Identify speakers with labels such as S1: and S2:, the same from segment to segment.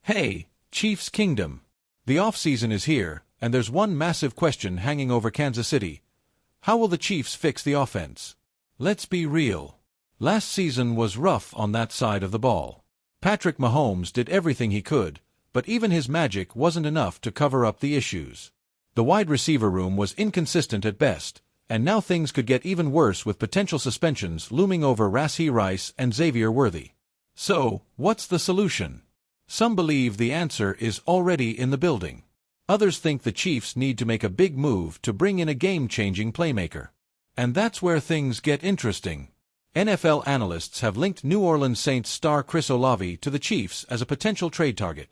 S1: Hey, Chiefs Kingdom! The offseason is here, and there's one massive question hanging over Kansas City. How will the Chiefs fix the offense? Let's be real. Last season was rough on that side of the ball. Patrick Mahomes did everything he could, but even his magic wasn't enough to cover up the issues. The wide receiver room was inconsistent at best, and now things could get even worse with potential suspensions looming over Rashee Rice and Xavier Worthy. So, what's the solution? Some believe the answer is already in the building. Others think the Chiefs need to make a big move to bring in a game-changing playmaker. And that's where things get interesting. NFL analysts have linked New Orleans Saints star Chris Olave to the Chiefs as a potential trade target.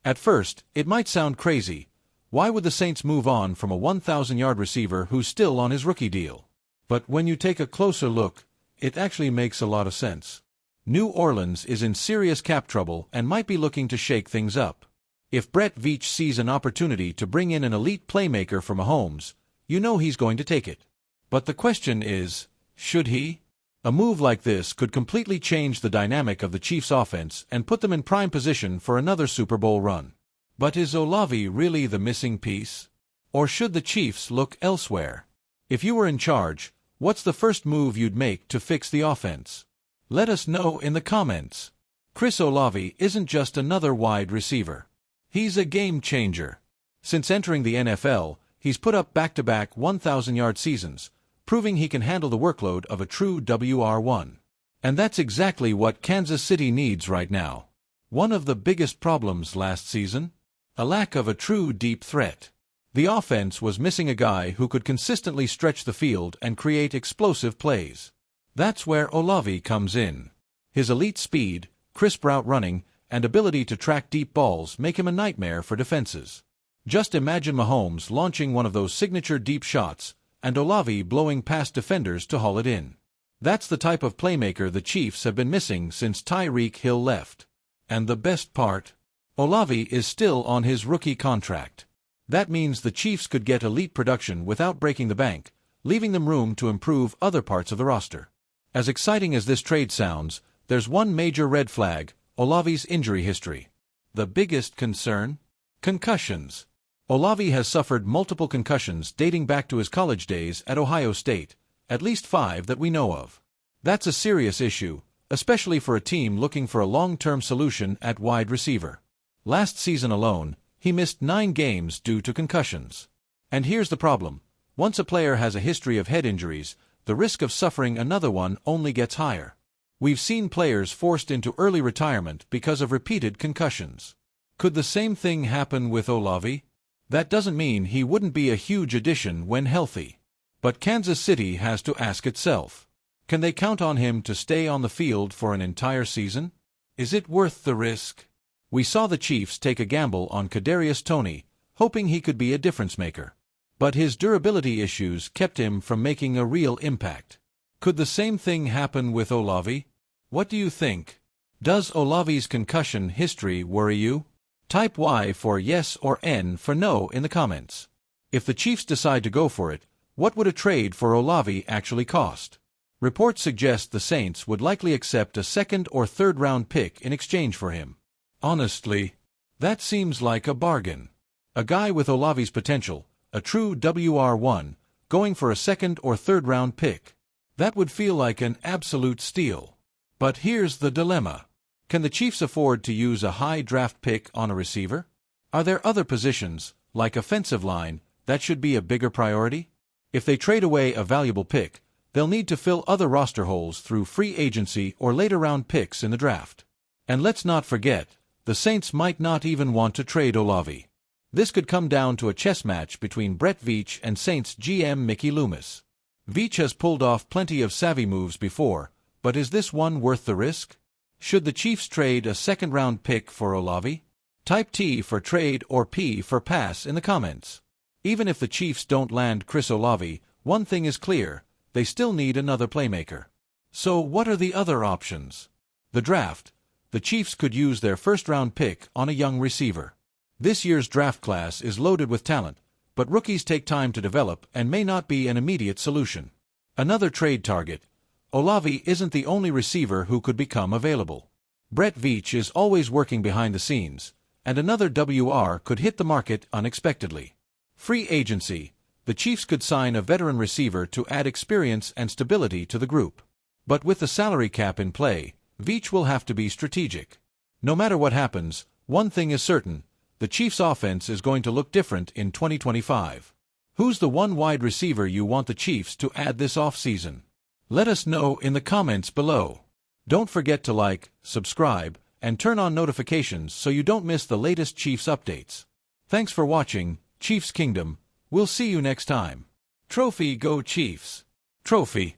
S1: At first, it might sound crazy. Why would the Saints move on from a 1,000-yard receiver who's still on his rookie deal? But when you take a closer look, it actually makes a lot of sense. New Orleans is in serious cap trouble and might be looking to shake things up. If Brett Veach sees an opportunity to bring in an elite playmaker for Mahomes, you know he's going to take it. But the question is, should he? A move like this could completely change the dynamic of the Chiefs' offense and put them in prime position for another Super Bowl run. But is Olave really the missing piece? Or should the Chiefs look elsewhere? If you were in charge, what's the first move you'd make to fix the offense? Let us know in the comments. Chris Olave isn't just another wide receiver. He's a game changer. Since entering the NFL, he's put up back-to-back 1,000-yard seasons, proving he can handle the workload of a true WR1. And that's exactly what Kansas City needs right now. One of the biggest problems last season? A lack of a true deep threat. The offense was missing a guy who could consistently stretch the field and create explosive plays. That's where Olave comes in. His elite speed, crisp route running, and ability to track deep balls make him a nightmare for defenses. Just imagine Mahomes launching one of those signature deep shots, and Olave blowing past defenders to haul it in. That's the type of playmaker the Chiefs have been missing since Tyreek Hill left. And the best part? Olave is still on his rookie contract. That means the Chiefs could get elite production without breaking the bank, leaving them room to improve other parts of the roster. As exciting as this trade sounds, there's one major red flag: Olave's injury history. The biggest concern? Concussions. Olave has suffered multiple concussions dating back to his college days at Ohio State, at least 5 that we know of. That's a serious issue, especially for a team looking for a long-term solution at wide receiver. Last season alone, he missed 9 games due to concussions. And here's the problem: once a player has a history of head injuries, the risk of suffering another one only gets higher. We've seen players forced into early retirement because of repeated concussions. Could the same thing happen with Olave? That doesn't mean he wouldn't be a huge addition when healthy. But Kansas City has to ask itself, can they count on him to stay on the field for an entire season? Is it worth the risk? We saw the Chiefs take a gamble on Kadarius Toney, hoping he could be a difference-maker. But his durability issues kept him from making a real impact. Could the same thing happen with Olave? What do you think? Does Olave's concussion history worry you? Type Y for yes or N for no in the comments. If the Chiefs decide to go for it, what would a trade for Olave actually cost? Reports suggest the Saints would likely accept a second or third-round pick in exchange for him. Honestly, that seems like a bargain. A guy with Olave's potential, a true WR1, going for a second or third-round pick. That would feel like an absolute steal. But here's the dilemma. Can the Chiefs afford to use a high draft pick on a receiver? Are there other positions, like offensive line, that should be a bigger priority? If they trade away a valuable pick, they'll need to fill other roster holes through free agency or later-round picks in the draft. And let's not forget, the Saints might not even want to trade Olave. This could come down to a chess match between Brett Veach and Saints GM Mickey Loomis. Veach has pulled off plenty of savvy moves before, but is this one worth the risk? Should the Chiefs trade a second-round pick for Olave? Type T for trade or P for pass in the comments. Even if the Chiefs don't land Chris Olave, one thing is clear: they still need another playmaker. So what are the other options? The draft. The Chiefs could use their first-round pick on a young receiver. This year's draft class is loaded with talent, but rookies take time to develop and may not be an immediate solution. Another trade target. Olave isn't the only receiver who could become available. Brett Veach is always working behind the scenes, and another WR could hit the market unexpectedly. Free agency. The Chiefs could sign a veteran receiver to add experience and stability to the group. But with the salary cap in play, Veach will have to be strategic. No matter what happens, one thing is certain: the Chiefs' offense is going to look different in 2025. Who's the one wide receiver you want the Chiefs to add this offseason? Let us know in the comments below. Don't forget to like, subscribe, and turn on notifications so you don't miss the latest Chiefs updates. Thanks for watching, Chiefs Kingdom. We'll see you next time. Trophy Go Chiefs! Trophy!